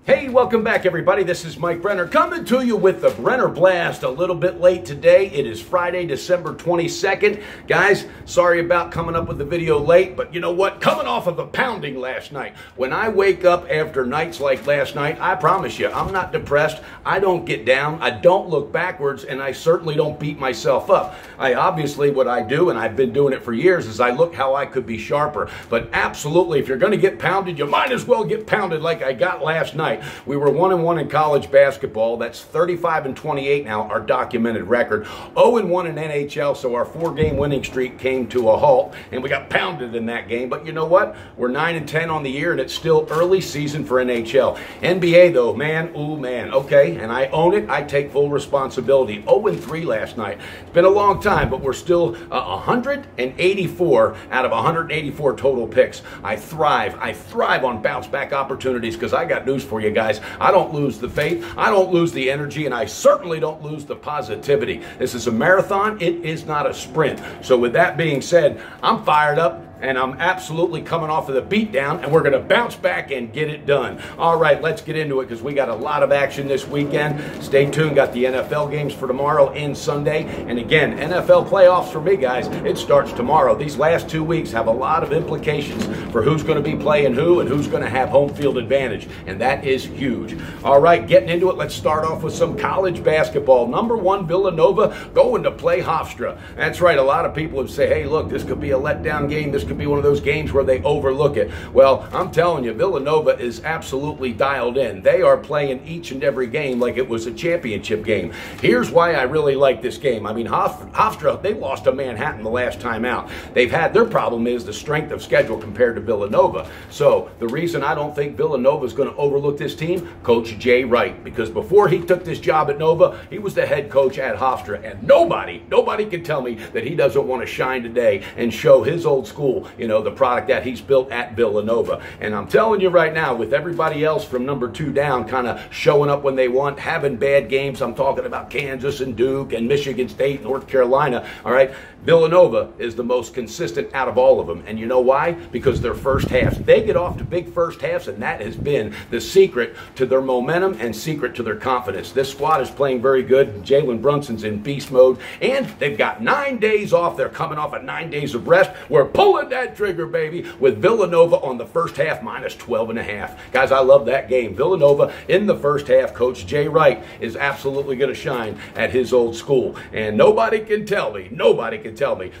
Hey, welcome back, everybody. This is Mike Brenner coming to you with the Brenner Blast. A little bit late today. It is Friday, December 22nd. Guys, sorry about coming up with the video late, but you know what? Coming off of a pounding last night. When I wake up after nights like last night, I promise you, I'm not depressed. I don't get down. I don't look backwards, and I certainly don't beat myself up. Obviously, what I do, and I've been doing it for years, is I look how I could be sharper. But absolutely, if you're going to get pounded, you might as well get pounded like I got last night. We were 1-1 in college basketball. That's 35-28 now, our documented record. 0-1 in NHL, so our 4-game winning streak came to a halt, and we got pounded in that game. But you know what? We're 9-10 on the year, and it's still early season for NHL. NBA, though, man, ooh, man, okay, and I own it. I take full responsibility. 0-3 last night. It's been a long time, but we're still 184 out of 184 total picks. I thrive on bounce-back opportunities because I got news for you guys. I don't lose the faith, I don't lose the energy, and I certainly don't lose the positivity. This is a marathon, it is not a sprint. So with that being said, I'm fired up, and I'm absolutely coming off of the beatdown, and we're going to bounce back and get it done. All right, let's get into it because we got a lot of action this weekend. Stay tuned. Got the NFL games for tomorrow and Sunday. And again, NFL playoffs for me, guys, it starts tomorrow. These last 2 weeks have a lot of implications for who's going to be playing who and who's going to have home field advantage, and that is huge. All right, getting into it, let's start off with some college basketball. Number 1, Villanova going to play Hofstra. That's right, a lot of people would say, hey, look, this could be a letdown game. This could be one of those games where they overlook it. Well, I'm telling you, Villanova is absolutely dialed in. They are playing each and every game like it was a championship game. Here's why I really like this game. I mean, Hofstra, they lost to Manhattan the last time out. Their problem is the strength of schedule compared to Villanova. So the reason I don't think Villanova is going to overlook this team, Coach Jay Wright, because before he took this job at Nova, he was the head coach at Hofstra, and nobody can tell me that he doesn't want to shine today and show his old school, you know, the product that he's built at Villanova. And I'm telling you right now, with everybody else from number 2 down kind of showing up when they want, having bad games, I'm talking about Kansas and Duke and Michigan State, North Carolina, all right, Villanova is the most consistent out of all of them. And you know why? Because their first halves. They get off to big first halves, and that has been the secret to their momentum and secret to their confidence. This squad is playing very good. Jalen Brunson's in beast mode, and they've got 9 days off. They're coming off of 9 days of rest. We're pulling that trigger, baby, with Villanova on the first half minus 12.5. Guys, I love that game. Villanova in the first half. Coach Jay Wright is absolutely going to shine at his old school, and nobody can tell me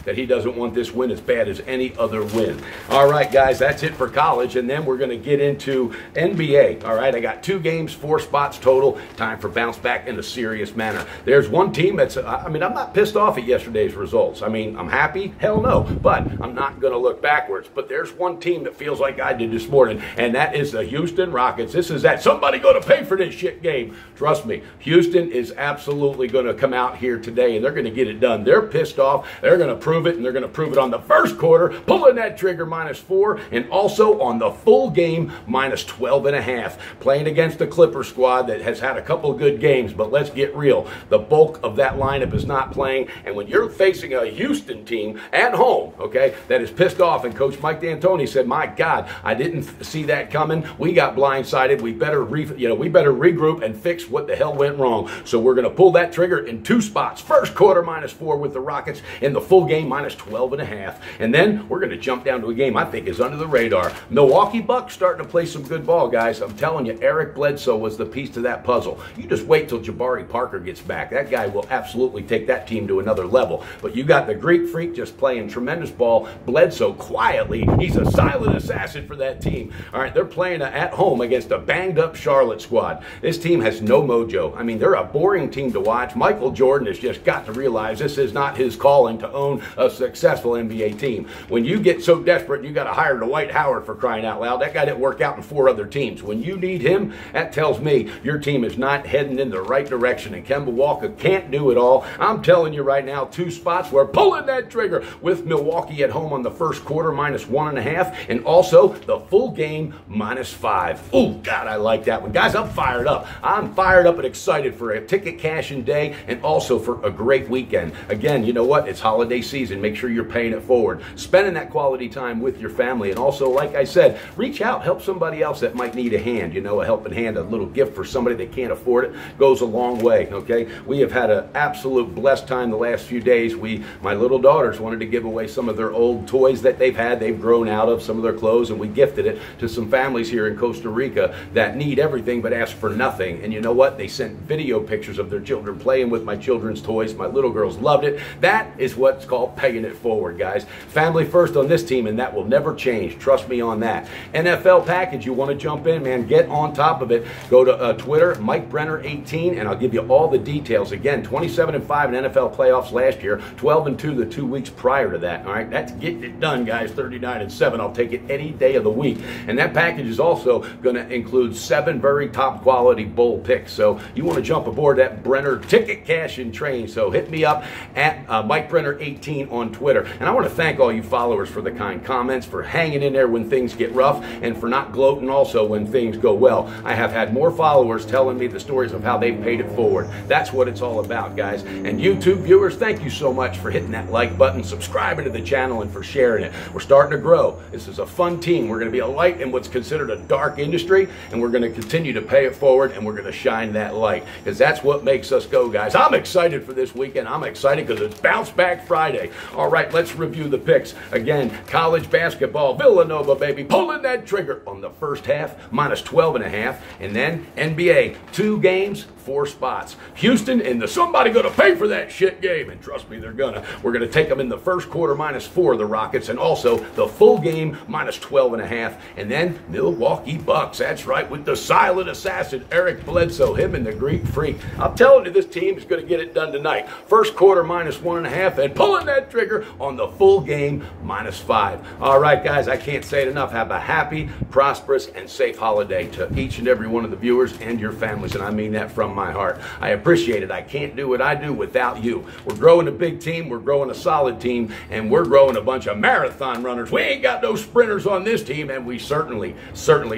that he doesn't want this win as bad as any other win. All right, guys, that's it for college, and then we're going to get into NBA. All right, I got 2 games, 4 spots total. Time for bounce back in a serious manner. There's one team that's, I mean, I'm not pissed off at yesterday's results. I mean, I'm happy, hell no, but I'm not going to look backwards. But there's one team that feels like I did this morning, and that is the Houston Rockets. This is that somebody going to pay for this shit game. Trust me, Houston is absolutely going to come out here today, and they're going to get it done. They're pissed off. They're going to prove it, and they're going to prove it on the first quarter, pulling that trigger minus 4, and also on the full game minus 12.5. Playing against the Clipper squad that has had a couple of good games, but let's get real. The bulk of that lineup is not playing, and when you're facing a Houston team at home, okay, that is pissed off, and Coach Mike D'Antoni said, my God, I didn't see that coming. We got blindsided. We better regroup and fix what the hell went wrong. So we're going to pull that trigger in 2 spots. First quarter minus 4 with the Rockets, in the full game minus 12.5. And then we're going to jump down to a game I think is under the radar. Milwaukee Bucks starting to play some good ball, guys. I'm telling you, Eric Bledsoe was the piece to that puzzle. You just wait till Jabari Parker gets back. That guy will absolutely take that team to another level. But you got the Greek Freak just playing tremendous ball. Bledsoe quietly, he's a silent assassin for that team. All right, they're playing at home against a banged-up Charlotte squad. This team has no mojo. I mean, they're a boring team to watch. Michael Jordan has just got to realize this is not his calling to own a successful NBA team. When you get so desperate, you got to hire Dwight Howard, for crying out loud. That guy didn't work out in 4 other teams. When you need him, that tells me your team is not heading in the right direction, and Kemba Walker can't do it all. I'm telling you right now, 2 spots, we're pulling that trigger with Milwaukee at home on the first first quarter -1.5, and also the full game -5. Oh, God, I like that one. Guys, I'm fired up. I'm fired up and excited for a ticket cash-in day and also for a great weekend. Again, you know what? It's holiday season. Make sure you're paying it forward. Spending that quality time with your family. And also, like I said, reach out. Help somebody else that might need a hand. You know, a helping hand, a little gift for somebody that can't afford it goes a long way, okay? We have had an absolute blessed time the last few days. My little daughters wanted to give away some of their old toys that they've had. They've grown out of some of their clothes, and we gifted it to some families here in Costa Rica that need everything but ask for nothing. And you know what? They sent video pictures of their children playing with my children's toys. My little girls loved it. That is what's called paying it forward, guys. Family first on this team, and that will never change. Trust me on that. NFL package, you want to jump in, man, get on top of it. Go to Twitter, Mike Brenner 18, and I'll give you all the details. Again, 27-5 in NFL playoffs last year, 12-2 the 2 weeks prior to that. All right, that's getting it done, guys. 39-7. I'll take it any day of the week. And that package is also going to include 7 very top quality bowl picks. So you want to jump aboard that Brenner ticket cash-in train. So hit me up at Mike Brenner 18 on Twitter. And I want to thank all you followers for the kind comments, for hanging in there when things get rough, and for not gloating also when things go well. I have had more followers telling me the stories of how they've paid it forward. That's what it's all about, guys. And YouTube viewers, thank you so much for hitting that like button, subscribing to the channel, and for sharing it. We're starting to grow. This is a fun team. We're going to be a light in what's considered a dark industry, and we're going to continue to pay it forward, and we're going to shine that light, because that's what makes us go, guys. I'm excited for this weekend. I'm excited because it's Bounce Back Friday. All right, let's review the picks. Again, college basketball, Villanova, baby, pulling that trigger on the first half, -12.5, and then NBA, 2 games, 4 spots. Houston in the somebody gonna pay for that shit game, and trust me, they're gonna. We're gonna take them in the first quarter -4, the Rockets, and also the full game -12.5, and then Milwaukee Bucks. That's right, with the silent assassin Eric Bledsoe, him and the Greek Freak. I'm telling you, this team is gonna get it done tonight. First quarter -1.5, and pulling that trigger on the full game -5. All right, guys, I can't say it enough. Have a happy, prosperous, and safe holiday to each and every one of the viewers and your families, and I mean that from my heart. I appreciate it. I can't do what I do without you. We're growing a big team. We're growing a solid team, and we're growing a bunch of marathon runners. We ain't got no sprinters on this team, and we certainly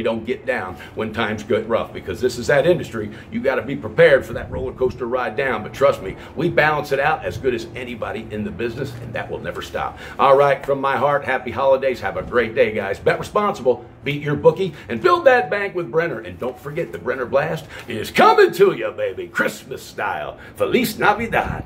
don't get down when times get rough, because this is that industry. You got to be prepared for that roller coaster ride down, but trust me, we balance it out as good as anybody in the business, and that will never stop. All right, from my heart, happy holidays. Have a great day, guys. Bet responsible, beat your bookie, and build that bank with Brenner. And don't forget, the Brenner Blast is coming to you, baby, Christmas style. Feliz Navidad.